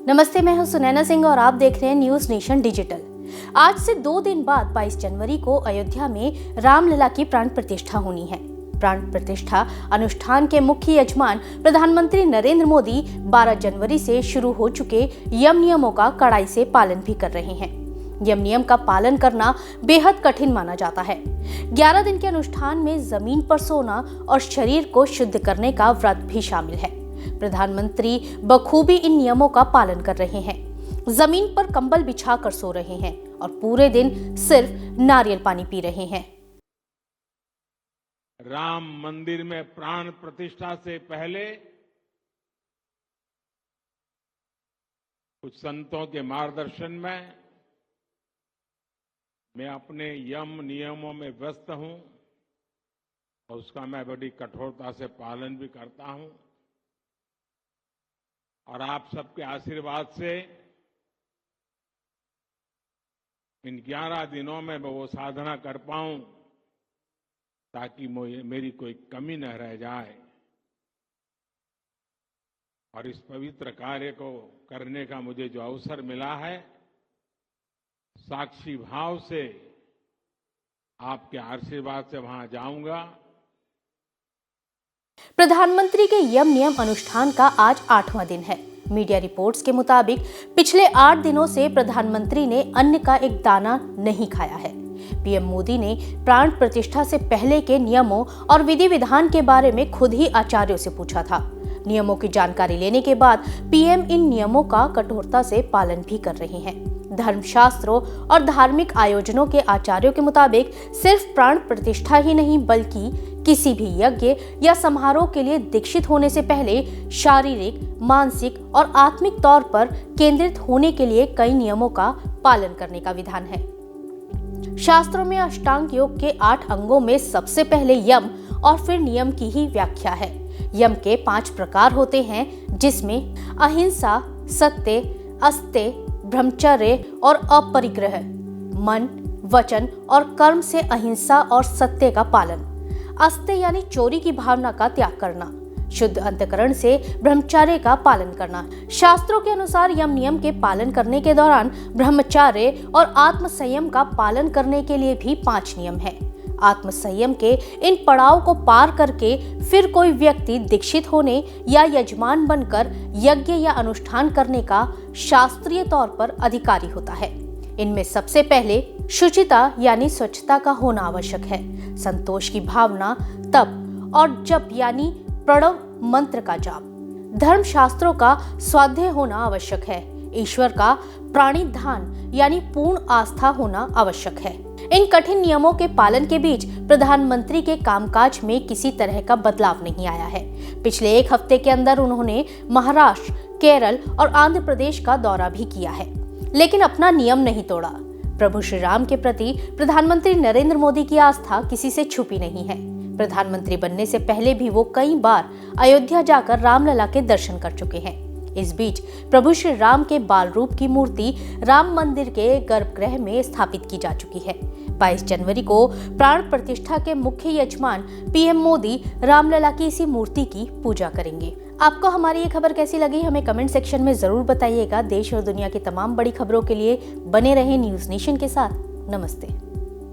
नमस्ते, मैं हूं सुनैना सिंह और आप देख रहे हैं न्यूज नेशन डिजिटल। आज से 2 दिन बाद 22 जनवरी को अयोध्या में रामलला की प्राण प्रतिष्ठा होनी है। प्राण प्रतिष्ठा अनुष्ठान के मुख्य यजमान प्रधानमंत्री नरेंद्र मोदी 12 जनवरी से शुरू हो चुके यम नियमों का कड़ाई से पालन भी कर रहे हैं। यम नियम का पालन करना बेहद कठिन माना जाता है। 11 दिन के अनुष्ठान में जमीन पर सोना और शरीर को शुद्ध करने का व्रत भी शामिल है। प्रधानमंत्री बखूबी इन नियमों का पालन कर रहे हैं। जमीन पर कंबल बिछाकर सो रहे हैं और पूरे दिन सिर्फ नारियल पानी पी रहे हैं। राम मंदिर में प्राण प्रतिष्ठा से पहले कुछ संतों के मार्गदर्शन में मैं अपने यम नियमों में व्यस्त हूं और उसका मैं बड़ी कठोरता से पालन भी करता हूं और आप सबके आशीर्वाद से इन 11 दिनों में मैं वो साधना कर पाऊं ताकि मेरी कोई कमी न रह जाए और इस पवित्र कार्य को करने का मुझे जो अवसर मिला है, साक्षी भाव से आपके आशीर्वाद से वहां जाऊंगा। प्रधानमंत्री के यम नियम अनुष्ठान का आज 8वां दिन है। मीडिया रिपोर्ट्स के मुताबिक पिछले 8 दिनों से प्रधानमंत्री ने अन्न का एक दाना नहीं खाया है। पीएम मोदी ने प्राण प्रतिष्ठा से पहले के नियमों और विधि विधान के बारे में खुद ही आचार्यों से पूछा था। नियमों की जानकारी लेने के बाद पीएम इन नियमों का कठोरता से पालन भी कर रहे हैं। धर्मशास्त्रों और धार्मिक आयोजनों के आचार्यों के मुताबिक सिर्फ प्राण प्रतिष्ठा ही नहीं बल्कि किसी भी यज्ञ या समारोह के लिए दीक्षित होने से पहले शारीरिक, मानसिक और आत्मिक तौर पर केंद्रित होने के लिए कई नियमों का पालन करने का विधान है। शास्त्रों में अष्टांग योग के 8 अंगों में सबसे पहले यम और फिर नियम की ही व्याख्या है। यम के 5 प्रकार होते हैं, जिसमें अहिंसा, सत्य, अस्तेय, ब्रह्मचर्य और अपरिग्रह। मन, वचन और कर्म से अहिंसा और सत्य का पालन। अस्तेय यानी चोरी की भावना का त्याग करना। शुद्ध अंतकरण से ब्रह्मचर्य का पालन करना। शास्त्रों के अनुसार यम नियम के पालन करने के दौरान ब्रह्मचर्य और आत्म संयम का पालन करने के लिए भी 5 नियम है। आत्म संयम के इन पड़ाव को पार करके फिर कोई व्यक्ति दीक्षित होने या यजमान बनकर यज्ञ या अनुष्ठान करने का शास्त्रीय तौर पर अधिकारी होता है। इनमें सबसे पहले शुचिता यानी स्वच्छता का होना आवश्यक है। संतोष की भावना, तप और जप यानी प्रणव मंत्र का जाप। धर्म शास्त्रों का स्वाध्याय होना आवश्यक है। ईश्वर का प्राणिधान यानी पूर्ण आस्था होना आवश्यक है। इन कठिन नियमों के पालन के बीच प्रधानमंत्री के कामकाज में किसी तरह का बदलाव नहीं आया है। पिछले 1 हफ्ते के अंदर उन्होंने महाराष्ट्र, केरल और आंध्र प्रदेश का दौरा भी किया है, लेकिन अपना नियम नहीं तोड़ा। प्रभु श्री राम के प्रति प्रधानमंत्री नरेंद्र मोदी की आस्था किसी से छुपी नहीं है। प्रधानमंत्री बनने से पहले भी वो कई बार अयोध्या जाकर रामलला के दर्शन कर चुके हैं। इस बीच प्रभु श्री राम के बाल रूप की मूर्ति राम मंदिर के गर्भगृह में स्थापित की जा चुकी है। 22 जनवरी को प्राण प्रतिष्ठा के मुख्य यजमान पीएम मोदी रामलला की इसी मूर्ति की पूजा करेंगे। आपको हमारी ये खबर कैसी लगी, हमें कमेंट सेक्शन में जरूर बताइएगा। देश और दुनिया की तमाम बड़ी खबरों के लिए बने रहें न्यूज नेशन के साथ। नमस्ते।